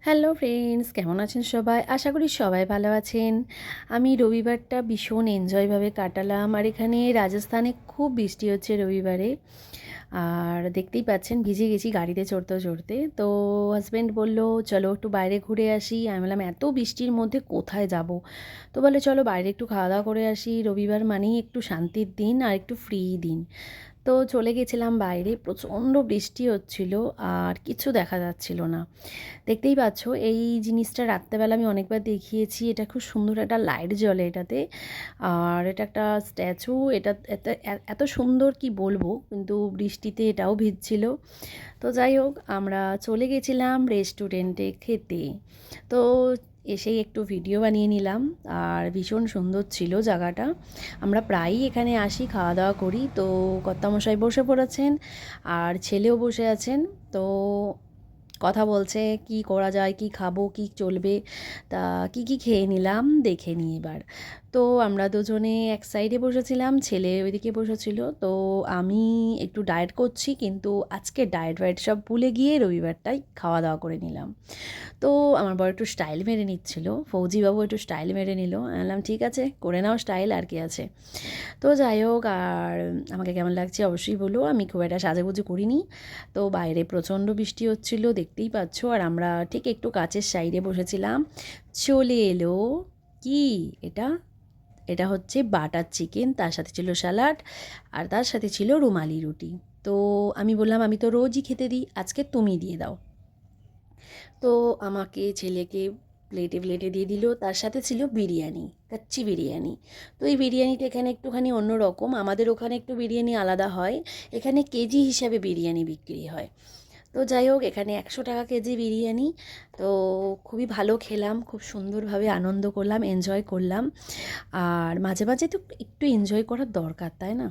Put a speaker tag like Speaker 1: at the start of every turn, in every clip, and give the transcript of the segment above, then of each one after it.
Speaker 1: Hello friends, কেমন আছেন সবাই? আশা করি সবাই ভালো আছেন। আমি রবিবারটা ভীষণ এনজয়ভাবে কাটালাম। আর এখানে রাজস্থানে খুব বৃষ্টি হচ্ছে রবিবারে। আর দেখতেই পাচ্ছেন ভিজে গেছি গাড়িতে চড়তে চড়তে। তো হাজব্যান্ড বলল, চলো একটু বাইরে ঘুরে আসি। আমি বললাম, এত বৃষ্টির মধ্যে কোথায় যাব? তো বলে, চলো বাইরে একটু খাওয়া দাওয়া করে আসি। রবিবার মানেই একটু শান্তির দিন আর একটু ফ্রি দিন। তো চলে গেছিলাম বাইরে, প্রচণ্ড বৃষ্টি হচ্ছিল আর কিছু দেখা যাচ্ছিল না। দেখতেই পাচ্ছ এই জিনিসটা রাত্রেবেলা আমি অনেকবার দেখিয়েছি। এটা খুব সুন্দর একটা লাইট জ্বলে এটাতে। আর এটা একটা স্ট্যাচু। এটা এত এত সুন্দর কি বলবো, কিন্তু বৃষ্টিতে এটাও ভিজছিল। তো যাই হোক, আমরা চলে গেছিলাম রেস্টুরেন্টে খেতে। তো এসেই একটু ভিডিও বানিয়ে নিলাম। আর ভীষণ সুন্দর ছিল জায়গাটা। আমরা প্রায়ই এখানে আসি, খাওয়া দাওয়া করি। তো কর্তামশাই বসে পড়েছেন আর ছেলেও বসে আছেন। তো কথা বলছে কি করা যায়, কি খাবো, কি চলবে। তা কি কি খেয়ে নিলাম দেখে নিই এবার। তো আমরা দুজনে এক সাইডে বসেছিলাম, ছেলে ওইদিকে বসেছিল। তো আমি একটু ডায়েট করছি, কিন্তু আজকে ডায়েট ওয়ায়েট সব ভুলে গিয়ে রবিবারটাই খাওয়া দাওয়া করে নিলাম। তো আমার বর একটু স্টাইল মেরে নিচ্ছিল, ফৌজিবাবু একটু স্টাইল মেরে নিল। আমি বললাম, ঠিক আছে, করে নাও স্টাইল, আর কি আছে। তো যাই হোক, আর আমাকে কেমন লাগছে অবশ্যই বলো। আমি খুব একটা সাজুগুজু করিনি। তো বাইরে প্রচণ্ড বৃষ্টি হচ্ছিল, দেখতেই পাচ্ছ। আর আমরা ঠিক একটু কাচের সাইডে বসেছিলাম। চলে এলো কি এটা, এটা হচ্ছে বাটার চিকেন, তার সাথে ছিল স্যালাড, আর তার সাথে ছিল রুমালি রুটি। তো আমি বললাম, আমি তো রোজই খেতে দিই, আজকে তুমি দিয়ে দাও। তো আমাকে ছেলেকে প্লেটে প্লেটে দিয়ে দিল। তার সাথে ছিল বিরিয়ানি, কাচ্চি বিরিয়ানি। তো এই বিরিয়ানিটা এখানে একটুখানি অন্য রকম। আমাদের ওখানে একটু বিরিয়ানি আলাদা হয়, এখানে কেজি হিসাবে বিরিয়ানি বিক্রি হয়। তো যাই হোক, এখানে 100 টাকা কেজি বিরিয়ানি। তো খুবই ভালো খেলাম, খুব সুন্দরভাবে আনন্দ করলাম, এনজয় করলাম। আর মাঝে মাঝে তো একটু এনজয় করার দরকার, তাই না?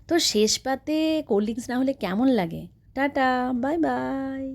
Speaker 1: তো শেষ পাতে কোল্ড ড্রিঙ্কস না হলে কেমন লাগে? Tata, bye bye.